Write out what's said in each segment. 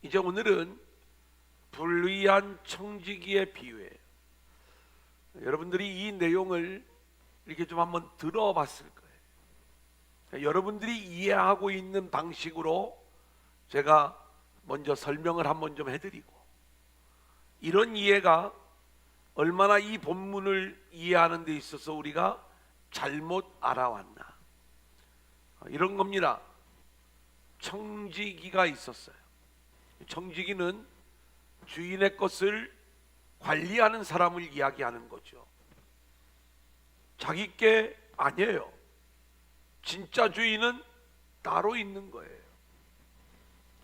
이제 오늘은 불의한 청지기의 비유예요. 여러분들이 이 내용을 이렇게 좀 한번 들어봤을 거예요. 여러분들이 이해하고 있는 방식으로 제가 먼저 설명을 한번 좀 해드리고, 이런 이해가 얼마나 이 본문을 이해하는 데 있어서 우리가 잘못 알아왔나, 이런 겁니다. 청지기가 있었어요. 청지기는 주인의 것을 관리하는 사람을 이야기하는 거죠. 자기 게 아니에요. 진짜 주인은 따로 있는 거예요.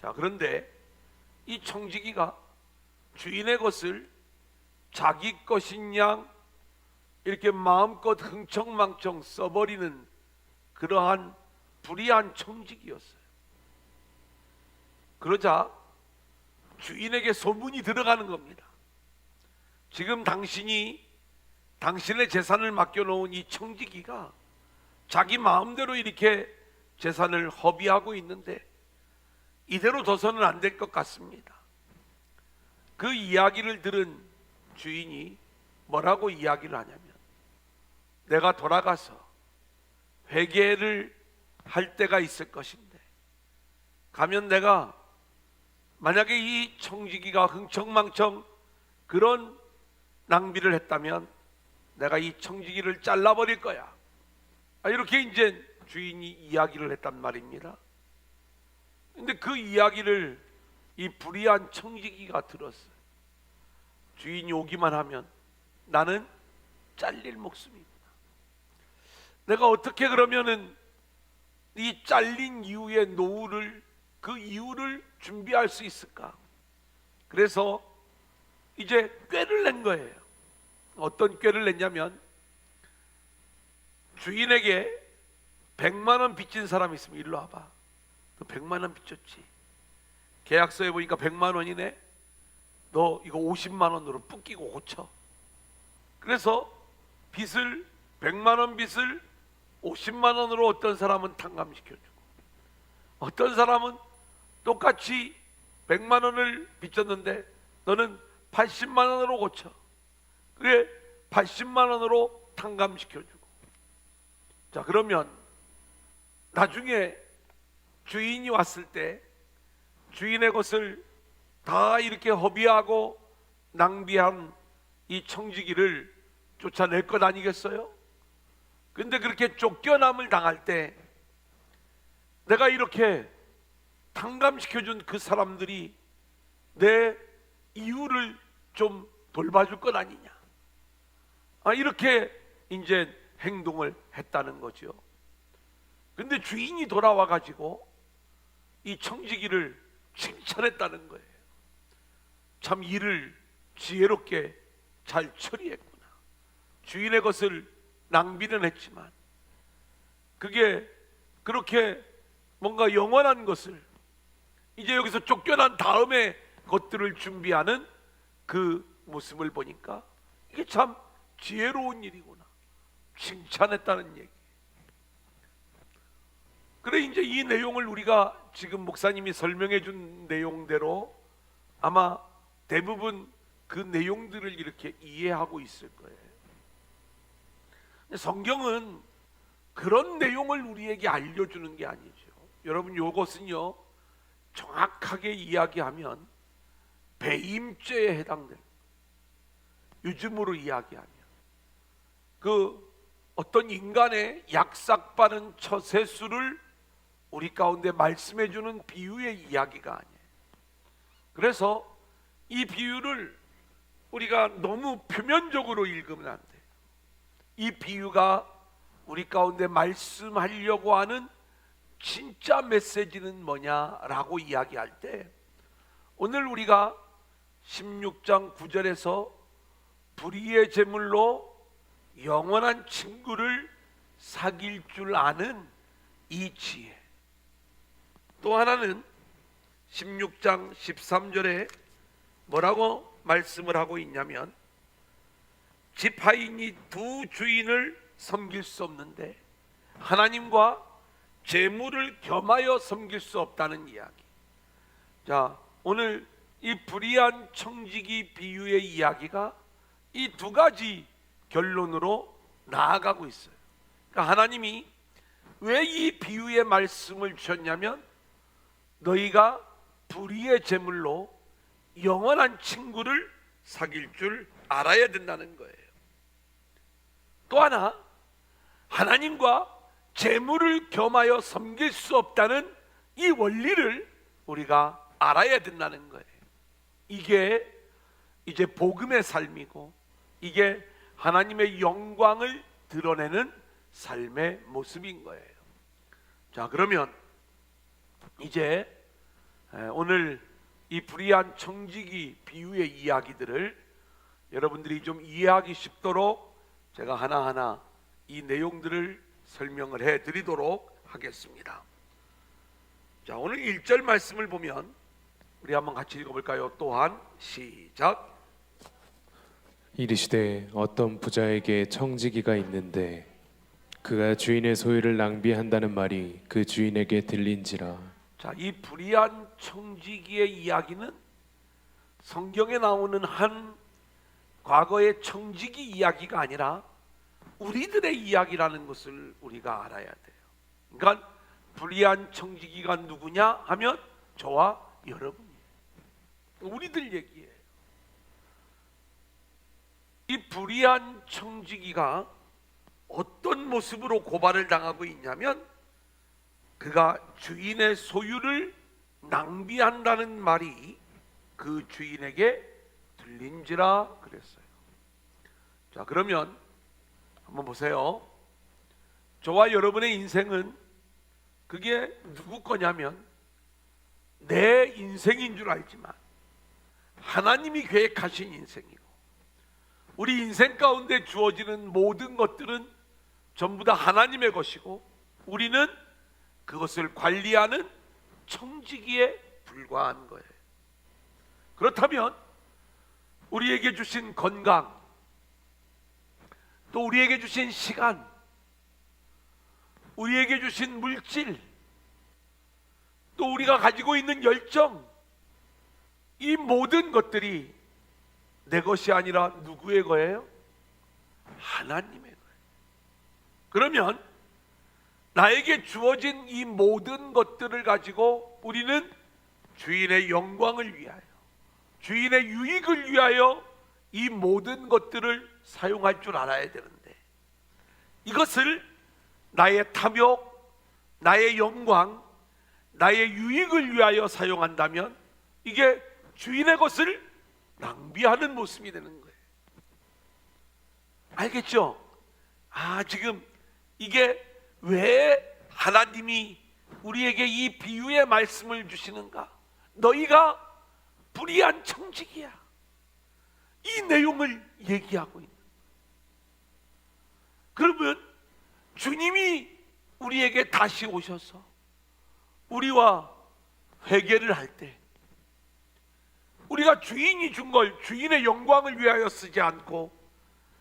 자, 그런데 이 청지기가 주인의 것을 자기 것인 양 이렇게 마음껏 흥청망청 써버리는 그러한 불의한 청지기였어요. 그러자 주인에게 소문이 들어가는 겁니다. 지금 당신이 당신의 재산을 맡겨놓은 이 청지기가 자기 마음대로 이렇게 재산을 허비하고 있는데 이대로 둬서는 안 될 것 같습니다. 그 이야기를 들은 주인이 뭐라고 이야기를 하냐면, 내가 돌아가서 회개를 할 때가 있을 것인데, 가면 내가 만약에 이 청지기가 흥청망청 그런 낭비를 했다면 내가 이 청지기를 잘라버릴 거야. 이렇게 이제 주인이 이야기를 했단 말입니다. 근데 그 이야기를 이 불의한 청지기가 들었어요. 주인이 오기만 하면 나는 잘릴 목숨이구나. 내가 어떻게 그러면은 이 잘린 이후의 노후를, 그 이유를 준비할 수 있을까? 그래서 이제 꾀를 낸 거예요. 어떤 꾀를 냈냐면, 주인에게 100만 원 빚진 사람이 있으면 일로 와봐. 너 100만 원 빚졌지? 계약서에 보니까 100만 원이네. 너 이거 50만 원으로 붓기고 고쳐. 그래서 빚을 100만 원 빚을 50만 원으로 어떤 사람은 탕감시켜주고, 어떤 사람은 똑같이 100만 원을 빚졌는데 너는 80만 원으로 고쳐. 그래 80만 원으로 탕감시켜주고. 자, 그러면 나중에 주인이 왔을 때 주인의 것을 다 이렇게 허비하고 낭비한 이 청지기를 쫓아낼 것 아니겠어요? 근데 그렇게 쫓겨남을 당할 때 내가 이렇게 탕감시켜준 그 사람들이 내 이유를 좀 돌봐줄 것 아니냐, 이렇게 이제 행동을 했다는 거죠. 근데 주인이 돌아와 가지고 이 청지기를 칭찬했다는 거예요. 참 일을 지혜롭게 잘 처리했구나. 주인의 것을 낭비는 했지만 그게 그렇게 뭔가 영원한 것을, 이제 여기서 쫓겨난 다음에 것들을 준비하는 그 모습을 보니까 이게 참 지혜로운 일이구나. 칭찬했다는 얘기. 그래, 이제 이 내용을 우리가 지금 목사님이 설명해 준 내용대로 아마 대부분 그 내용들을 이렇게 이해하고 있을 거예요. 성경은 그런 내용을 우리에게 알려주는 게 아니죠. 여러분, 이것은요 정확하게 이야기하면 배임죄에 해당돼요. 요즘으로 이야기하면 그 어떤 인간의 약삭빠른 처세술을 우리 가운데 말씀해 주는 비유의 이야기가 아니에요. 그래서 이 비유를 우리가 너무 표면적으로 읽으면 안 돼요. 이 비유가 우리 가운데 말씀하려고 하는 진짜 메시지는 뭐냐라고 이야기할 때, 오늘 우리가 16장 9절에서 불의의 제물로 영원한 친구를 사귈 줄 아는 이 지혜, 또 하나는 16장 13절에 뭐라고 말씀을 하고 있냐면, 지파인이 두 주인을 섬길 수 없는데 하나님과 재물을 겸하여 섬길 수 없다는 이야기. 자, 오늘 이 불의한 청지기 비유의 이야기가 이 두 가지 결론으로 나아가고 있어요. 그러니까 하나님이 왜 이 비유의 말씀을 주셨냐면 너희가 불의의 제물로 영원한 친구를 사귈 줄 알아야 된다는 거예요. 또 하나, 하나님과 제물을 겸하여 섬길 수 없다는 이 원리를 우리가 알아야 된다는 거예요. 이게 이제 복음의 삶이고, 이게 하나님의 영광을 드러내는 삶의 모습인 거예요. 자, 그러면 이제 오늘 이 불의한 청지기 비유의 이야기들을 여러분들이 좀 이해하기 쉽도록 제가 하나하나 이 내용들을 설명을 해드리도록 하겠습니다. 자, 오늘 1절 말씀을 보면 우리 한번 같이 읽어볼까요? 또한 시작. 이르시되 어떤 부자에게 청지기가 있는데 그가 주인의 소유를 낭비한다는 말이 그 주인에게 들린지라. 자, 이 불의한 청지기의 이야기는 성경에 나오는 한 과거의 청지기 이야기가 아니라 우리들의 이야기라는 것을 우리가 알아야 돼요. 그러니까 불의한 청지기가 누구냐 하면 저와 여러분이에요. 우리들 얘기예요. 이 불의한 청지기가 어떤 모습으로 고발을 당하고 있냐면 그가 주인의 소유를 낭비한다는 말이 그 주인에게 들린지라 그랬어요. 자, 그러면 한번 보세요. 저와 여러분의 인생은 그게 누구 거냐면 내 인생인 줄 알지만 하나님이 계획하신 인생이고, 우리 인생 가운데 주어지는 모든 것들은 전부 다 하나님의 것이고 우리는 그것을 관리하는 청지기에 불과한 거예요. 그렇다면 우리에게 주신 건강, 또 우리에게 주신 시간, 우리에게 주신 물질, 또 우리가 가지고 있는 열정, 이 모든 것들이 내 것이 아니라 누구의 거예요? 하나님의 거예요. 그러면 나에게 주어진 이 모든 것들을 가지고 우리는 주인의 영광을 위하여, 주인의 유익을 위하여 이 모든 것들을 사용할 줄 알아야 되는데, 이것을 나의 탐욕, 나의 영광, 나의 유익을 위하여 사용한다면 이게 주인의 것을 낭비하는 모습이 되는 거예요. 알겠죠? 지금 이게 왜 하나님이 우리에게 이 비유의 말씀을 주시는가? 너희가 불의한 청지기야. 이 내용을 얘기하고 있는. 그러면 주님이 우리에게 다시 오셔서 우리와 회개를 할 때 우리가 주인이 준 걸 주인의 영광을 위하여 쓰지 않고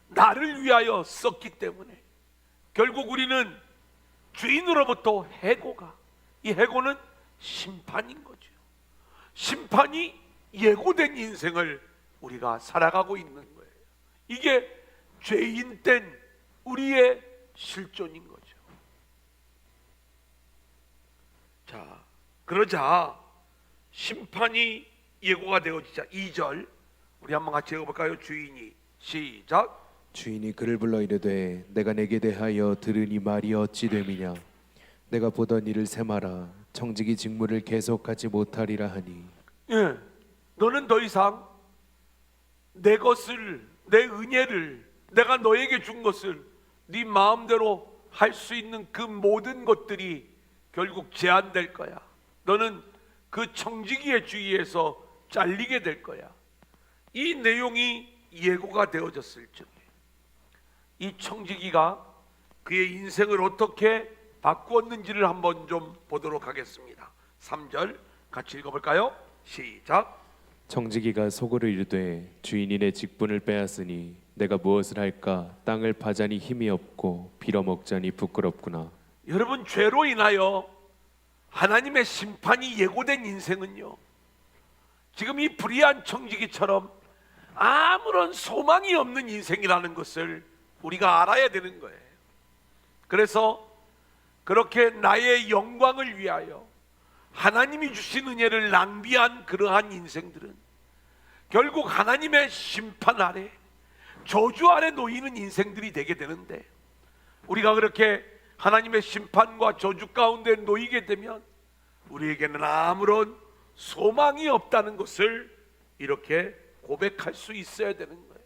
나를 위하여 썼기 때문에 결국 우리는 주인으로부터 해고가, 이 해고는 심판인 거죠. 심판이 예고된 인생을 우리가 살아가고 있는 거예요. 이게 죄인된 우리의 실존인 거죠. 자, 그러자 심판이 예고가 되어지자 2절 우리 한번 같이 읽어볼까요? 주인이 시작. 주인이 그를 불러 이르되 내가 내게 대하여 들으니 말이 어찌 됨이냐. 내가 보던 일을 세마라. 청지기 직무를 계속하지 못하리라 하니. 예, 너는 더 이상 내 것을, 내 은혜를, 내가 너에게 준 것을 네 마음대로 할 수 있는 그 모든 것들이 결국 제한될 거야. 너는 그 청지기의 주위에서 잘리게 될 거야. 이 내용이 예고가 되어졌을 적에 이 청지기가 그의 인생을 어떻게 바꾸었는지를 한번 좀 보도록 하겠습니다. 3절 같이 읽어볼까요? 시작. 청지기가 속으로 이르되 주인이 내 직분을 빼앗으니 내가 무엇을 할까. 땅을 파자니 힘이 없고 빌어먹자니 부끄럽구나. 여러분, 죄로 인하여 하나님의 심판이 예고된 인생은요, 지금 이 불의한 청지기처럼 아무런 소망이 없는 인생이라는 것을 우리가 알아야 되는 거예요. 그래서 그렇게 나의 영광을 위하여 하나님이 주신 은혜를 낭비한 그러한 인생들은 결국 하나님의 심판 아래, 저주 아래 놓이는 인생들이 되게 되는데, 우리가 그렇게 하나님의 심판과 저주 가운데 놓이게 되면 우리에게는 아무런 소망이 없다는 것을 이렇게 고백할 수 있어야 되는 거예요.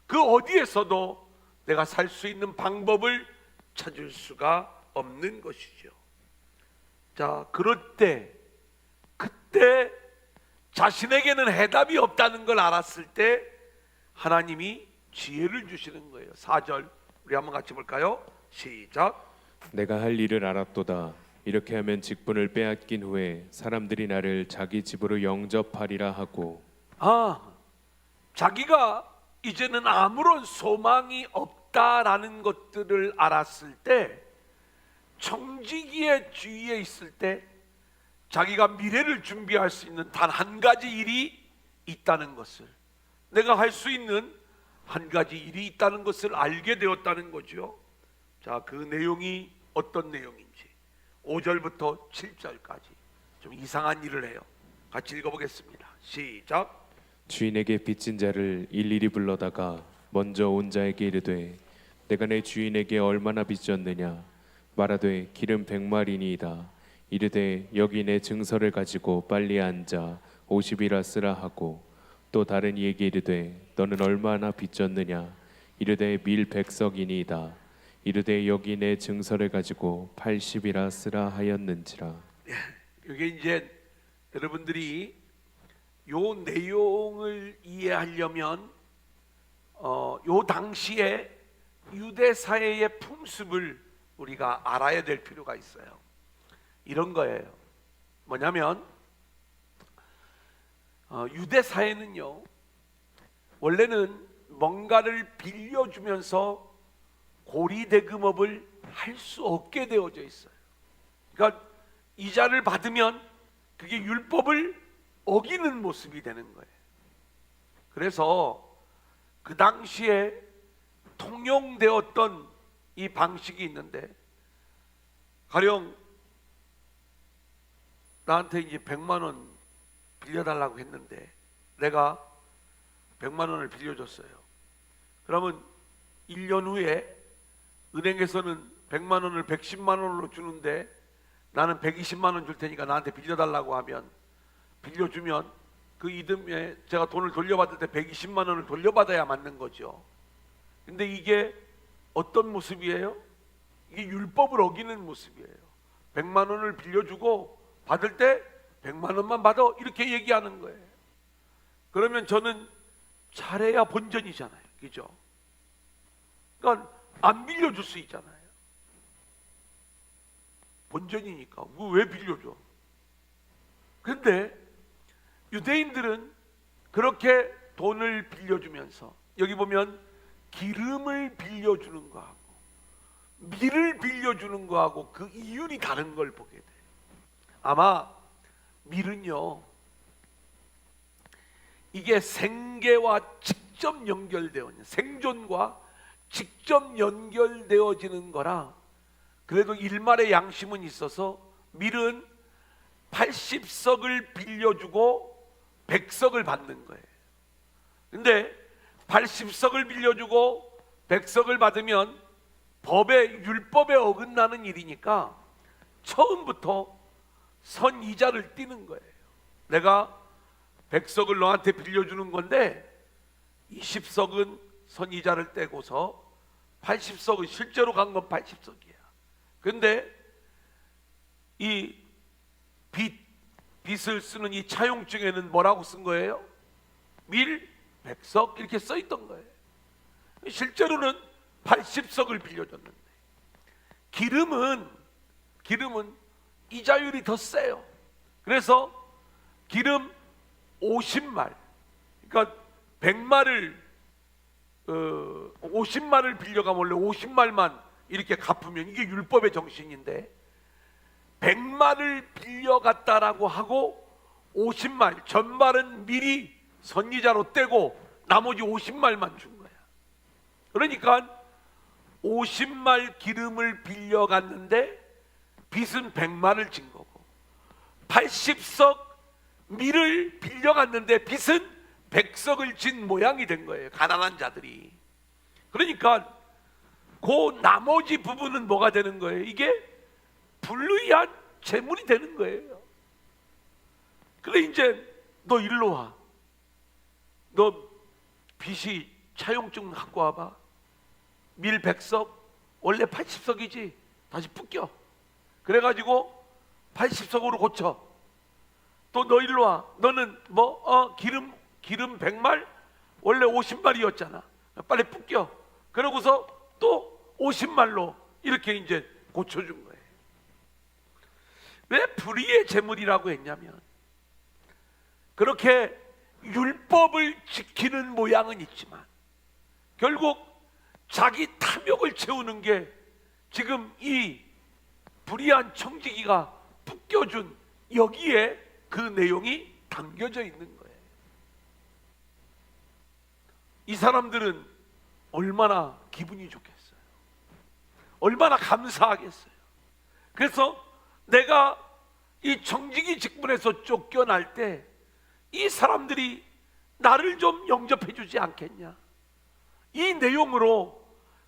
그 어디에서도 내가 살 수 있는 방법을 찾을 수가 없는 것이죠. 자, 그럴 때, 그때 자신에게는 해답이 없다는 걸 알았을 때 하나님이 지혜를 주시는 거예요. 4절 우리 한번 같이 볼까요? 시작. 내가 할 일을 알았도다. 이렇게 하면 직분을 빼앗긴 후에 사람들이 나를 자기 집으로 영접하리라 하고. 자기가 이제는 아무런 소망이 없다라는 것들을 알았을 때, 청지기의 주위에 있을 때 자기가 미래를 준비할 수 있는 단 한 가지 일이 있다는 것을, 내가 할 수 있는 한 가지 일이 있다는 것을 알게 되었다는 거죠. 자, 그 내용이 어떤 내용인지 5절부터 7절까지 좀 이상한 일을 해요. 같이 읽어보겠습니다. 시작. 주인에게 빚진 자를 일일이 불러다가 먼저 온 자에게 이르되 내가 내 주인에게 얼마나 빚졌느냐. 말하되 기름 100마리니이다. 이르되 여기 내 증서를 가지고 빨리 앉아 50이라 쓰라 하고, 또 다른 이에게 이르되 너는 얼마나 빚졌느냐. 이르되 밀 100석이니이다. 이르되 여기 내 증서를 가지고 80이라 쓰라 하였는지라. 이게 이제 여러분들이 요 내용을 이해하려면 요 당시에 유대 사회의 풍습을 우리가 알아야 될 필요가 있어요. 이런 거예요. 뭐냐면 유대 사회는요, 원래는 뭔가를 빌려주면서 고리대금업을 할 수 없게 되어져 있어요. 그러니까 이자를 받으면 그게 율법을 어기는 모습이 되는 거예요. 그래서 그 당시에 통용되었던 이 방식이 있는데, 가령 나한테 이제 100만 원 빌려달라고 했는데 내가 100만 원을 빌려줬어요. 그러면 1년 후에 은행에서는 100만 원을 110만 원으로 주는데 나는 120만 원 줄 테니까 나한테 빌려달라고 하면, 빌려주면 그 이듬해 제가 돈을 돌려받을 때 120만 원을 돌려받아야 맞는 거죠. 근데 이게 어떤 모습이에요? 이게 율법을 어기는 모습이에요. 100만 원을 빌려주고 받을 때 100만 원만 받아, 이렇게 얘기하는 거예요. 그러면 저는 잘해야 본전이잖아요. 그죠? 그러니까 안 빌려줄 수 있잖아요. 본전이니까 왜 빌려줘? 근데 유대인들은 그렇게 돈을 빌려주면서, 여기 보면 기름을 빌려주는 거하고 밀을 빌려주는 거하고 그 이율이 다른 걸 보게 돼요. 아마 밀은요, 이게 생계와 직접 연결되어 있는, 생존과 직접 연결되어지는 거라 그래도 일말의 양심은 있어서 밀은 80석을 빌려주고 100석을 받는 거예요. 근데 80석을 빌려주고 100석을 받으면 율법에 어긋나는 일이니까 처음부터 선이자를 띄는 거예요. 내가 100석을 너한테 빌려주는 건데 20석은 선이자를 떼고서 80석은 실제로 간 건 80석이야. 근데 이 빚을 쓰는 이 차용증에는 뭐라고 쓴 거예요? 밀 100석 이렇게 써 있던 거예요. 실제로는 80석을 빌려줬는데, 기름은 이자율이 더 세요. 그래서 기름 50말, 그러니까 100말을 50말을 빌려가면 원래 50말만 이렇게 갚으면 이게 율법의 정신인데, 100말을 빌려갔다라고 하고 50말, 전말은 미리 선지자로 떼고 나머지 50말만 준 거야. 그러니까 50말 기름을 빌려갔는데 빚은 100말을 진 거고, 80석 밀을 빌려갔는데 빚은 100석을 진 모양이 된 거예요, 가난한 자들이. 그러니까 그 나머지 부분은 뭐가 되는 거예요? 이게 불의한 재물이 되는 거예요. 그래, 이제 너 일로 와. 너 빚이 차용증 갖고 와봐. 밀 100석, 원래 80석이지, 다시 붓겨. 그래가지고 80석으로 고쳐. 또 너 일로 와. 너는 기름 100말, 원래 50말이었잖아. 빨리 붓겨. 그러고서 또 50말로 이렇게 이제 고쳐준 거예요. 왜 불의의 재물이라고 했냐면, 그렇게 율법을 지키는 모양은 있지만 결국 자기 탐욕을 채우는 게 지금 이 불의한 청지기가 붓겨준 여기에 그 내용이 담겨져 있는 거예요. 이 사람들은 얼마나 기분이 좋겠어요. 얼마나 감사하겠어요. 그래서 내가 이 청지기 직분에서 쫓겨날 때 이 사람들이 나를 좀 영접해 주지 않겠냐. 이 내용으로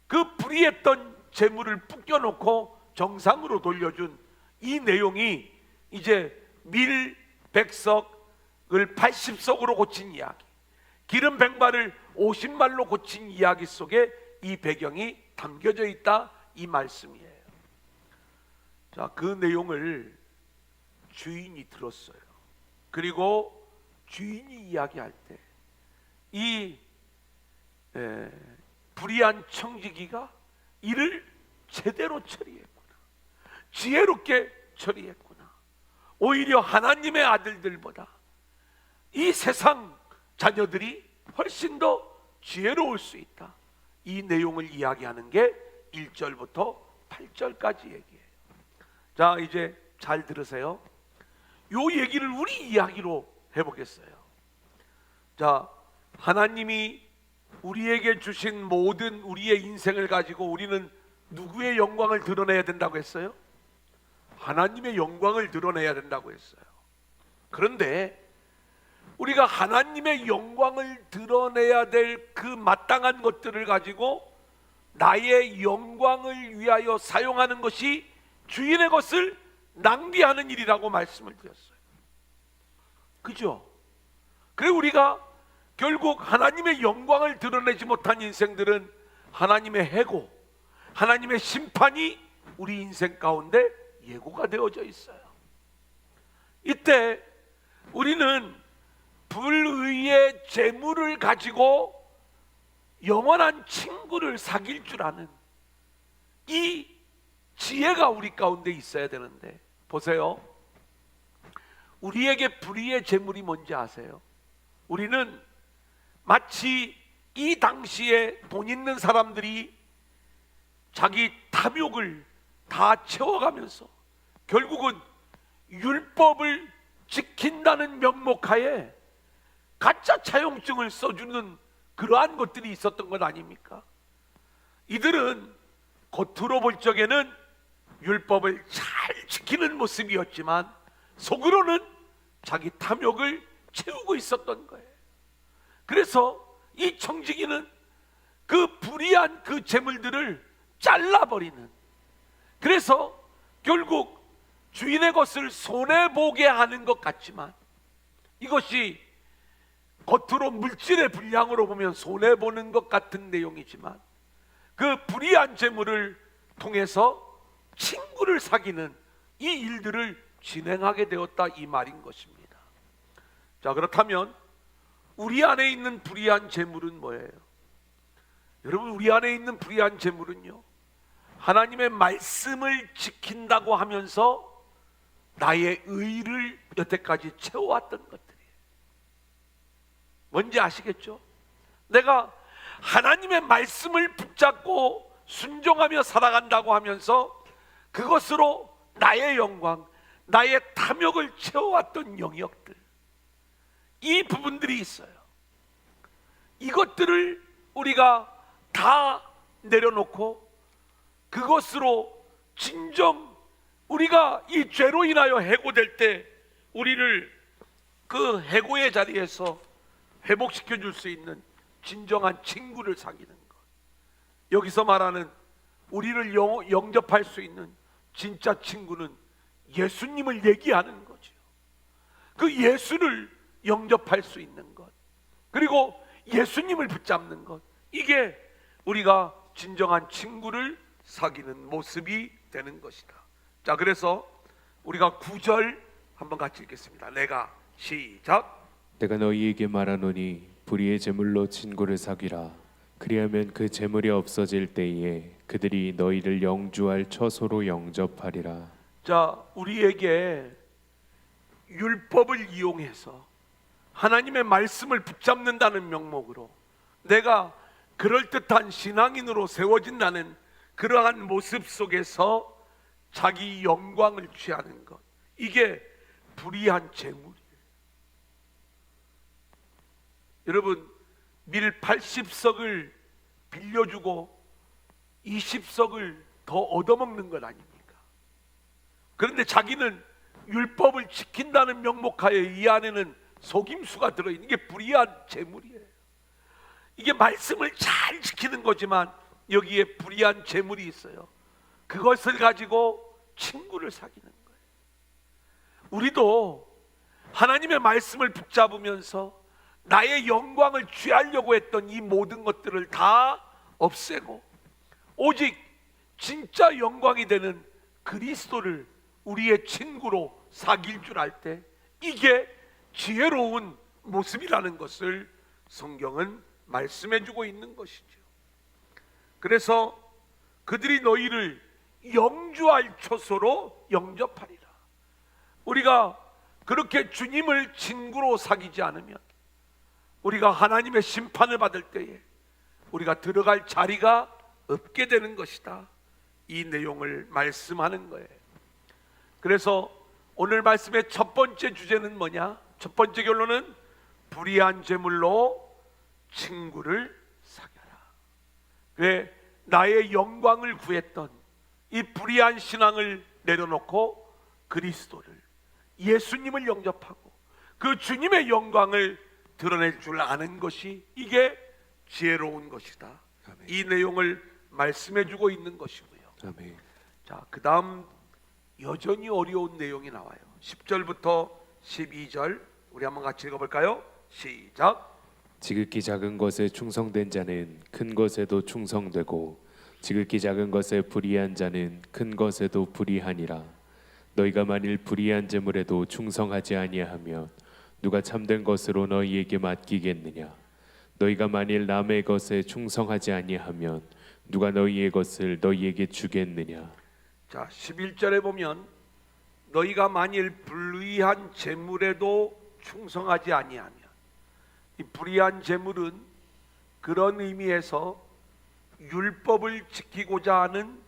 그 불의했던 재물을 붓겨놓고 정상으로 돌려준 이 내용이 이제 밀 100석을 80석으로 고친 이야기, 기름 100말을 50말로 고친 이야기 속에 이 배경이 담겨져 있다, 이 말씀이에요. 자, 그 내용을 주인이 들었어요. 그리고 주인이 이야기할 때 이 불의한 청지기가 이를 제대로 처리했구나, 지혜롭게 처리했구나. 오히려 하나님의 아들들보다 이 세상 자녀들이 훨씬 더 지혜로울 수 있다. 이 내용을 이야기하는 게 1절부터 8절까지 얘기해요. 자, 이제 잘 들으세요. 요 얘기를 우리 이야기로 해보겠어요. 자, 하나님이 우리에게 주신 모든 우리의 인생을 가지고 우리는 누구의 영광을 드러내야 된다고 했어요? 하나님의 영광을 드러내야 된다고 했어요. 그런데 우리가 하나님의 영광을 드러내야 될 그 마땅한 것들을 가지고 나의 영광을 위하여 사용하는 것이 주인의 것을 낭비하는 일이라고 말씀을 드렸어요. 그죠? 그래, 우리가 결국 하나님의 영광을 드러내지 못한 인생들은 하나님의 해고, 하나님의 심판이 우리 인생 가운데 예고가 되어져 있어요. 이때 우리는 불의의 재물을 가지고 영원한 친구를 사귈 줄 아는 이 지혜가 우리 가운데 있어야 되는데, 보세요. 우리에게 불의의 재물이 뭔지 아세요? 우리는 마치 이 당시에 돈 있는 사람들이 자기 탐욕을 다 채워가면서 결국은 율법을 지킨다는 명목하에 가짜 차용증을 써주는 그러한 것들이 있었던 것 아닙니까? 이들은 겉으로 볼 적에는 율법을 잘 지키는 모습이었지만 속으로는 자기 탐욕을 채우고 있었던 거예요. 그래서 이 청지기는 그 불의한 그 재물들을 잘라버리는, 그래서 결국 주인의 것을 손해보게 하는 것 같지만 이것이 겉으로 물질의 분량으로 보면 손해보는 것 같은 내용이지만 그 불의한 재물을 통해서 친구를 사귀는 이 일들을 진행하게 되었다, 이 말인 것입니다. 자, 그렇다면 우리 안에 있는 불의한 재물은 뭐예요? 여러분, 우리 안에 있는 불의한 재물은요, 하나님의 말씀을 지킨다고 하면서 나의 의를 여태까지 채워왔던 것들이에요. 뭔지 아시겠죠? 내가 하나님의 말씀을 붙잡고 순종하며 살아간다고 하면서 그것으로 나의 영광, 나의 탐욕을 채워왔던 영역들, 이 부분들이 있어요. 이것들을 우리가 다 내려놓고 그것으로 진정 우리가 이 죄로 인하여 해고될 때 우리를 그 해고의 자리에서 회복시켜 줄 수 있는 진정한 친구를 사귀는 것. 여기서 말하는 우리를 영접할 수 있는 진짜 친구는 예수님을 얘기하는 거죠. 그 예수를 영접할 수 있는 것, 그리고 예수님을 붙잡는 것, 이게 우리가 진정한 친구를 사귀는 모습이 되는 것이다. 자, 그래서 우리가 9절 한번 같이 읽겠습니다. 내가 시작. 내가 너희에게 말하노니 불의의 제물로 친구를 사귀라. 그리하면 그 제물이 없어질 때에 그들이 너희를 영주할 처소로 영접하리라. 자, 우리에게 율법을 이용해서 하나님의 말씀을 붙잡는다는 명목으로 내가 그럴듯한 신앙인으로 세워진다는 그러한 모습 속에서 자기 영광을 취하는 것, 이게 불의한 재물이에요. 여러분, 밀 80석을 빌려주고 20석을 더 얻어먹는 것 아닙니까? 그런데 자기는 율법을 지킨다는 명목하에 이 안에는 속임수가 들어있는, 이게 불의한 재물이에요. 이게 말씀을 잘 지키는 거지만 여기에 불의한 재물이 있어요. 그것을 가지고 친구를 사귀는 거예요. 우리도 하나님의 말씀을 붙잡으면서 나의 영광을 취하려고 했던 이 모든 것들을 다 없애고 오직 진짜 영광이 되는 그리스도를 우리의 친구로 사귈 줄 알 때, 이게 지혜로운 모습이라는 것을 성경은 말씀해 주고 있는 것이죠. 그래서 그들이 너희를 영주할 처소로 영접하리라. 우리가 그렇게 주님을 친구로 사귀지 않으면 우리가 하나님의 심판을 받을 때에 우리가 들어갈 자리가 없게 되는 것이다. 이 내용을 말씀하는 거예요. 그래서 오늘 말씀의 첫 번째 주제는 뭐냐? 첫 번째 결론은 불의한 제물로 친구를 사귀라. 왜? 나의 영광을 구했던 이 불의한 신앙을 내려놓고 그리스도를, 예수님을 영접하고 그 주님의 영광을 드러낼 줄 아는 것이, 이게 지혜로운 것이다. 아멘. 이 내용을 말씀해 주고 있는 것이고요. 아멘. 자, 그 다음 여전히 어려운 내용이 나와요. 10절부터 12절 우리 한번 같이 읽어볼까요? 시작. 지극히 작은 것에 충성된 자는 큰 것에도 충성되고 지극히 작은 것에 불의한 자는 큰 것에도 불의하니라. 너희가 만일 불의한 제물에도 충성하지 아니하면 누가 참된 것으로 너희에게 맡기겠느냐? 너희가 만일 남의 것에 충성하지 아니하면 누가 너희의 것을 너희에게 주겠느냐? 자, 11절에 보면 너희가 만일 불의한 제물에도 충성하지 아니하면, 이 불의한 제물은 그런 의미에서 율법을 지키고자 하는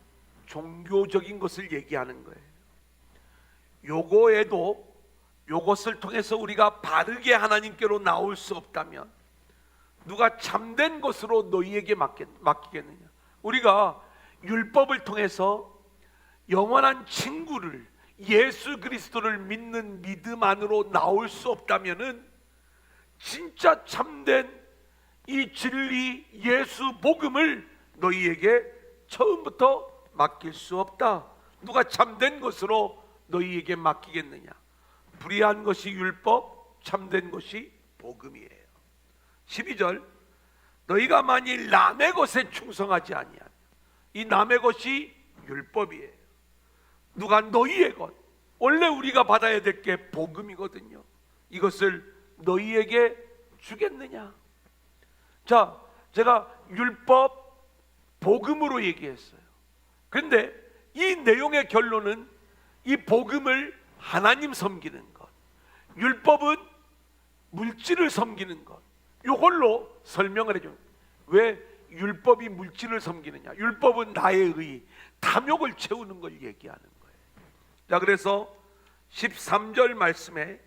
종교적인 것을 얘기하는 거예요. 요거에도 요것을 통해서 우리가 바르게 하나님께로 나올 수 없다면 누가 참된 것으로 너희에게 맡기겠느냐? 우리가 율법을 통해서 영원한 친구를, 예수 그리스도를 믿는 믿음 안으로 나올 수 없다면은 진짜 참된 이 진리 예수 복음을 너희에게 처음부터 맡길 수 없다. 누가 참된 것으로 너희에게 맡기겠느냐? 불의한 것이 율법, 참된 것이 복음이에요. 12절, 너희가 만일 남의 것에 충성하지 아니하면, 이 남의 것이 율법이에요. 누가 너희의 것, 원래 우리가 받아야 될 게 복음이거든요. 이것을 너희에게 주겠느냐? 자, 제가 율법, 복음으로 얘기했어요. 그런데 이 내용의 결론은 이 복음을 하나님 섬기는 것, 율법은 물질을 섬기는 것, 이걸로 설명을 해줘요. 왜 율법이 물질을 섬기느냐? 율법은 나의 의, 탐욕을 채우는 걸 얘기하는 거예요. 자, 그래서 13절 말씀에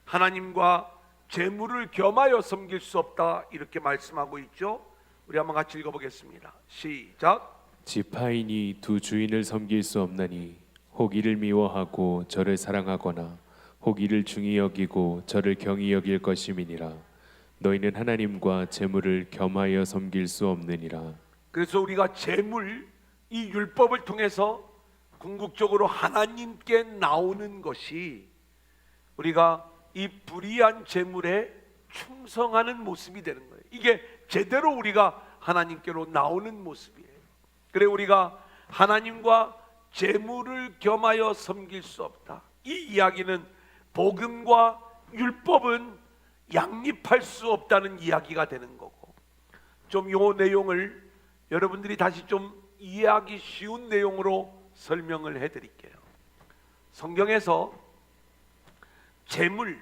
하나님과 재물을 겸하여 섬길 수 없다 이렇게 말씀하고 있죠. 우리 한번 같이 읽어보겠습니다. 시작. 지파인이 두 주인을 섬길 수 없나니 혹 이를 미워하고 저를 사랑하거나 혹 이를 중히 여기고 저를 경히 여길 것임이니라. 너희는 하나님과 재물을 겸하여 섬길 수 없느니라. 그래서 우리가 재물, 이 율법을 통해서 궁극적으로 하나님께 나오는 것이 우리가 이 불의한 재물에 충성하는 모습이 되는 거예요. 이게 제대로 우리가 하나님께로 나오는 모습이에요. 그래 우리가 하나님과 재물을 겸하여 섬길 수 없다. 이 이야기는 복음과 율법은 양립할 수 없다는 이야기가 되는 거고, 좀 이 내용을 여러분들이 다시 좀 이해하기 쉬운 내용으로 설명을 해드릴게요. 성경에서 재물,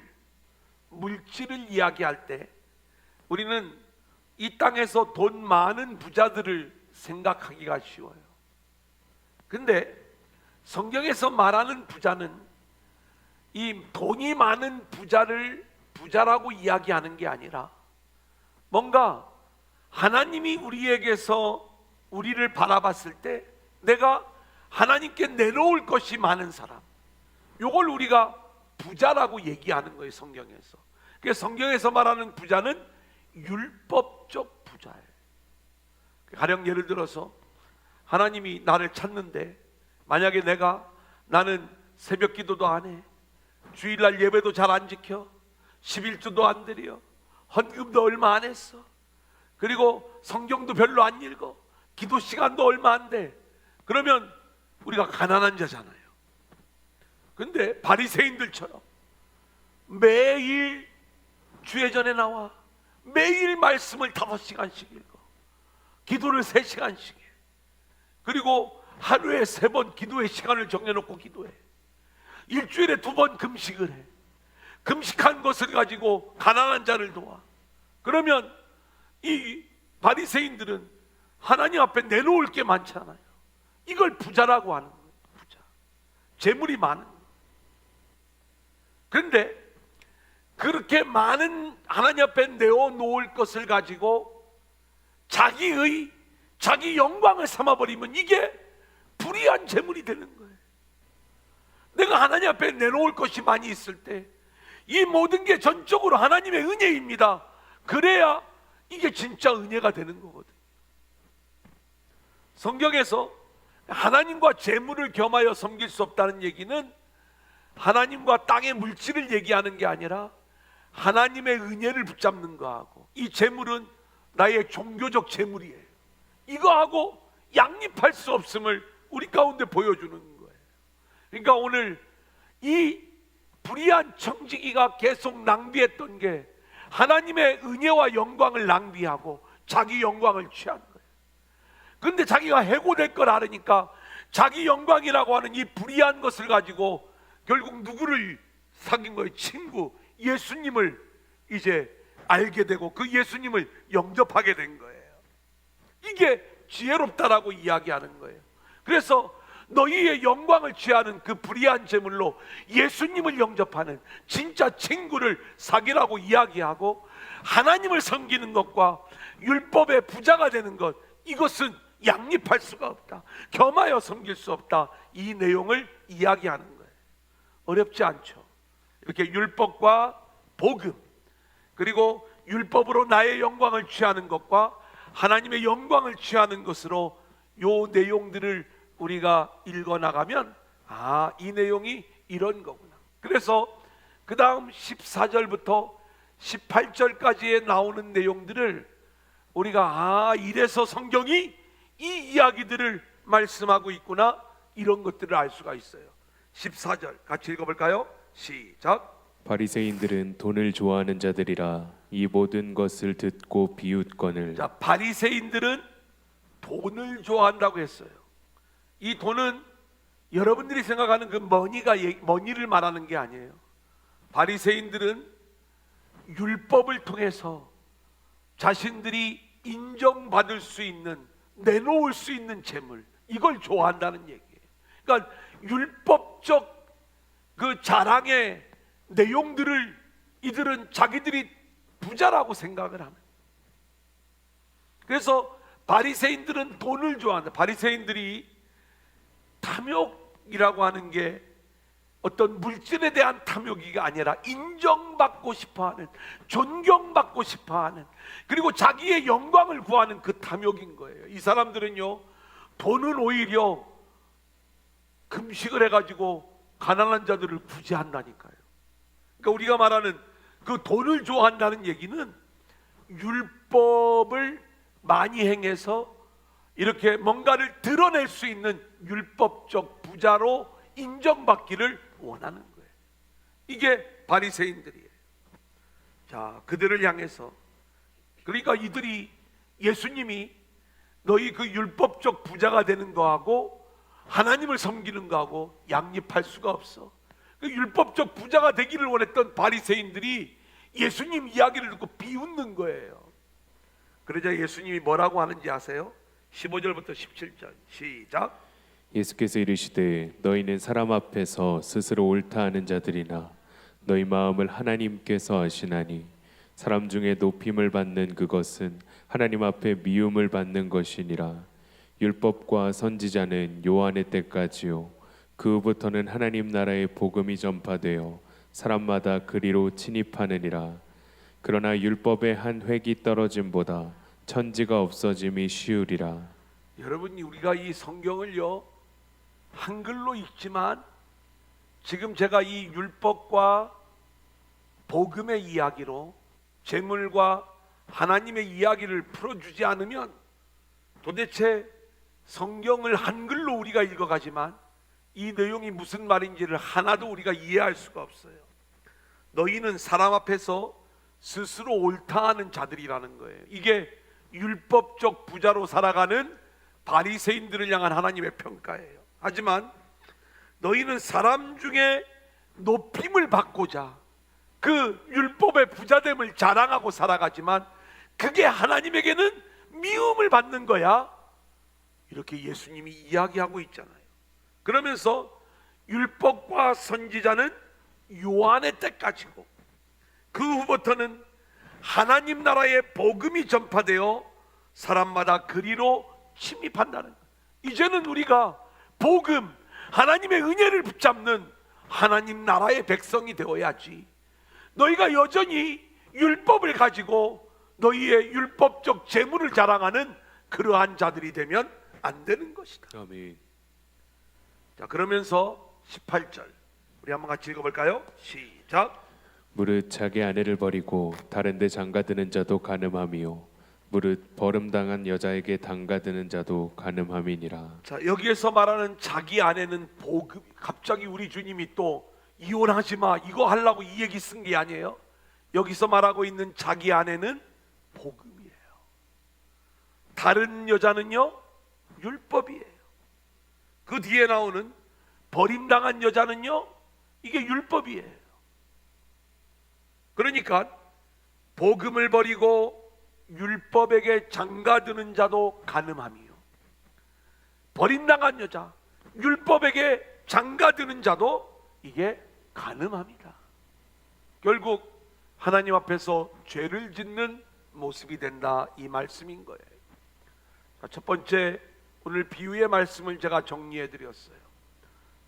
물질을 이야기할 때 우리는 이 땅에서 돈 많은 부자들을 생각하기가 쉬워요. 근데 성경에서 말하는 부자는 이 돈이 많은 부자를 부자라고 이야기하는 게 아니라 뭔가 하나님이 우리에게서 우리를 바라봤을 때 내가 하나님께 내놓을 것이 많은 사람, 요걸 우리가 부자라고 얘기하는 거예요. 성경에서. 그래서 성경에서 말하는 부자는 율법적 부자예요. 가령 예를 들어서 하나님이 나를 찾는데 만약에 나는 새벽 기도도 안 해, 주일날 예배도 잘 안 지켜, 11조도 안 드려, 헌금도 얼마 안 했어, 그리고 성경도 별로 안 읽어, 기도 시간도 얼마 안 돼, 그러면 우리가 가난한 자잖아요. 근데 바리새인들처럼 매일 주회전에 나와 매일 말씀을 5시간씩 읽어, 기도를 3시간씩 해, 그리고 하루에 3번 기도의 시간을 정해놓고 기도해, 일주일에 2번 금식을 해, 금식한 것을 가지고 가난한 자를 도와. 그러면 이 바리새인들은 하나님 앞에 내놓을 게 많잖아요. 이걸 부자라고 하는 거예요. 부자, 재물이 많은 거예요. 그런데 그렇게 많은 하나님 앞에 내어놓을 것을 가지고 자기 영광을 삼아버리면 이게 불의한 재물이 되는 거예요. 내가 하나님 앞에 내놓을 것이 많이 있을 때 이 모든 게 전적으로 하나님의 은혜입니다. 그래야 이게 진짜 은혜가 되는 거거든요. 성경에서 하나님과 재물을 겸하여 섬길 수 없다는 얘기는 하나님과 땅의 물질을 얘기하는 게 아니라 하나님의 은혜를 붙잡는 거하고, 이 재물은 나의 종교적 재물이에요, 이거하고 양립할 수 없음을 우리 가운데 보여주는 거예요. 그러니까 오늘 이 불의한 청지기가 계속 낭비했던 게 하나님의 은혜와 영광을 낭비하고 자기 영광을 취한 거예요. 그런데 자기가 해고될 걸 알으니까 자기 영광이라고 하는 이 불의한 것을 가지고 결국 누구를 사귄 거예요? 친구 예수님을 이제 알게 되고 그 예수님을 영접하게 된 거예요. 이게 지혜롭다라고 이야기하는 거예요. 그래서 너희의 영광을 취하는 그 불의한 재물로 예수님을 영접하는 진짜 친구를 사귀라고 이야기하고, 하나님을 섬기는 것과 율법의 부자가 되는 것, 이것은 양립할 수가 없다, 겸하여 섬길 수 없다, 이 내용을 이야기하는 거예요. 어렵지 않죠? 이렇게 율법과 복음, 그리고 율법으로 나의 영광을 취하는 것과 하나님의 영광을 취하는 것으로 요 내용들을 우리가 읽어나가면 이 내용이 이런 거구나. 그래서 그 다음 14절부터 18절까지에 나오는 내용들을 우리가 이래서 성경이 이 이야기들을 말씀하고 있구나, 이런 것들을 알 수가 있어요. 14절 같이 읽어볼까요? 시작. 바리새인들은 돈을 좋아하는 자들이라 이 모든 것을 듣고 비웃거늘. 자, 바리새인들은 돈을 좋아한다고 했어요. 이 돈은 여러분들이 생각하는 그 머니를 말하는 게 아니에요. 바리새인들은 율법을 통해서 자신들이 인정받을 수 있는, 내놓을 수 있는 재물, 이걸 좋아한다는 얘기예요. 그러니까 율법적 그 자랑의 내용들을 이들은 자기들이 부자라고 생각을 하는. 그래서 바리새인들은 돈을 좋아한다. 바리새인들이 탐욕이라고 하는 게 어떤 물질에 대한 탐욕이 아니라 인정받고 싶어하는, 존경받고 싶어하는, 그리고 자기의 영광을 구하는 그 탐욕인 거예요. 이 사람들은요, 돈은 오히려 금식을 해가지고 가난한 자들을 구제한다니까요. 그러니까 우리가 말하는 그 돈을 좋아한다는 얘기는 율법을 많이 행해서 이렇게 뭔가를 드러낼 수 있는 율법적 부자로 인정받기를 원하는 거예요. 이게 바리새인들이에요. 자, 그들을 향해서, 그러니까 이들이, 예수님이 너희 그 율법적 부자가 되는 거하고 하나님을 섬기는 거하고 양립할 수가 없어. 그 율법적 부자가 되기를 원했던 바리새인들이 예수님 이야기를 듣고 비웃는 거예요. 그러자 예수님이 뭐라고 하는지 아세요? 15절부터 17절 시작. 예수께서 이르시되 너희는 사람 앞에서 스스로 옳다 하는 자들이나 너희 마음을 하나님께서 아시나니 사람 중에 높임을 받는 그것은 하나님 앞에 미움을 받는 것이니라. 율법과 선지자는 요한의 때까지요 그 후부터는 하나님 나라의 복음이 전파되어 사람마다 그리로 침입하느니라. 그러나 율법의 한 획이 떨어짐보다 천지가 없어짐이 쉬우리라. 여러분이, 우리가 이 성경을요 한글로 읽지만 지금 제가 이 율법과 복음의 이야기로 재물과 하나님의 이야기를 풀어주지 않으면 도대체 성경을 한글로 우리가 읽어가지만 이 내용이 무슨 말인지를 하나도 우리가 이해할 수가 없어요. 너희는 사람 앞에서 스스로 옳다 하는 자들이라는 거예요. 이게 율법적 부자로 살아가는 바리새인들을 향한 하나님의 평가예요. 하지만 너희는 사람 중에 높임을 받고자 그 율법의 부자됨을 자랑하고 살아가지만 그게 하나님에게는 미움을 받는 거야. 이렇게 예수님이 이야기하고 있잖아요. 그러면서 율법과 선지자는 요한의 때까지고 그 후부터는 하나님 나라의 복음이 전파되어 사람마다 그리로 침입한다는 거예요. 이제는 우리가 복음, 하나님의 은혜를 붙잡는 하나님 나라의 백성이 되어야지. 너희가 여전히 율법을 가지고 너희의 율법적 재물을 자랑하는 그러한 자들이 되면 안 되는 것이다. 아멘. 자, 그러면서 18절 우리 한번 같이 읽어볼까요? 시작. 무릇 자기 아내를 버리고 다른 데 장가드는 자도 간음함이요 무릇 버림당한 여자에게 장가드는 자도 간음함이니라. 자, 여기에서 말하는 자기 아내는 복음. 갑자기 우리 주님이 또 이혼하지 마 이거 하려고 이 얘기 쓴 게 아니에요. 여기서 말하고 있는 자기 아내는 복음이에요. 다른 여자는요 율법이에요. 그 뒤에 나오는 버림당한 여자는요 이게 율법이에요. 그러니까 복음을 버리고 율법에게 장가드는 자도 간음함이요 버림당한 여자, 율법에게 장가드는 자도 이게 간음합니다. 결국 하나님 앞에서 죄를 짓는 모습이 된다, 이 말씀인 거예요. 첫 번째, 오늘 비유의 말씀을 제가 정리해 드렸어요.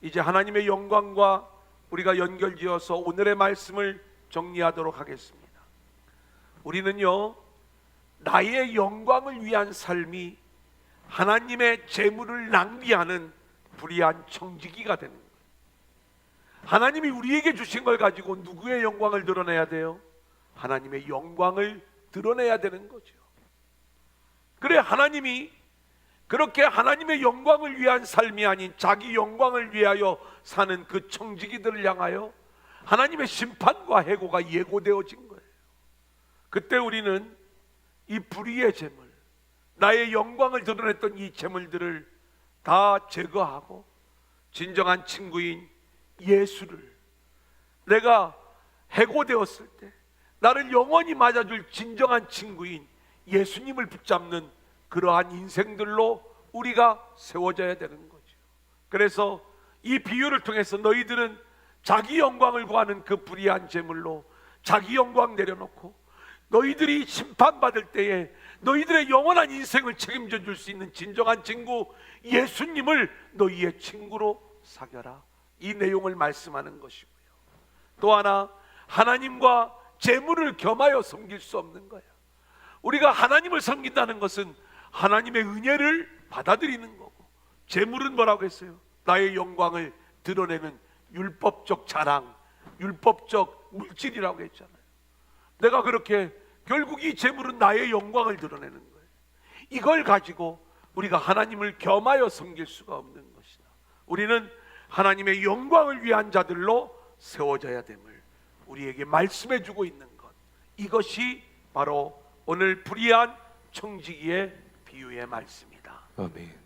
이제 하나님의 영광과 우리가 연결지어서 오늘의 말씀을 정리하도록 하겠습니다. 우리는요 나의 영광을 위한 삶이 하나님의 재물을 낭비하는 불의한 청지기가 되는 거예요. 하나님이 우리에게 주신 걸 가지고 누구의 영광을 드러내야 돼요? 하나님의 영광을 드러내야 되는 거죠. 그래, 하나님이 그렇게 하나님의 영광을 위한 삶이 아닌 자기 영광을 위하여 사는 그 청지기들을 향하여 하나님의 심판과 해고가 예고되어진 거예요. 그때 우리는 이 불의의 재물, 나의 영광을 드러냈던 이 재물들을 다 제거하고 진정한 친구인 예수를, 내가 해고되었을 때 나를 영원히 맞아줄 진정한 친구인 예수님을 붙잡는 그러한 인생들로 우리가 세워져야 되는 거죠. 그래서 이 비유를 통해서 너희들은 자기 영광을 구하는 그 불의한 재물로 자기 영광 내려놓고 너희들이 심판받을 때에 너희들의 영원한 인생을 책임져 줄 수 있는 진정한 친구 예수님을 너희의 친구로 사겨라. 이 내용을 말씀하는 것이고요. 또 하나, 하나님과 재물을 겸하여 섬길 수 없는 거야. 우리가 하나님을 섬긴다는 것은 하나님의 은혜를 받아들이는 거고, 재물은 뭐라고 했어요? 나의 영광을 드러내는 율법적 자랑, 율법적 물질이라고 했잖아요. 내가 그렇게 결국 이 재물은 나의 영광을 드러내는 거예요. 이걸 가지고 우리가 하나님을 겸하여 섬길 수가 없는 것이다. 우리는 하나님의 영광을 위한 자들로 세워져야 됨을 우리에게 말씀해 주고 있는 것, 이것이 바로 오늘 불의한 청지기의 비유의 말씀이다. 아멘.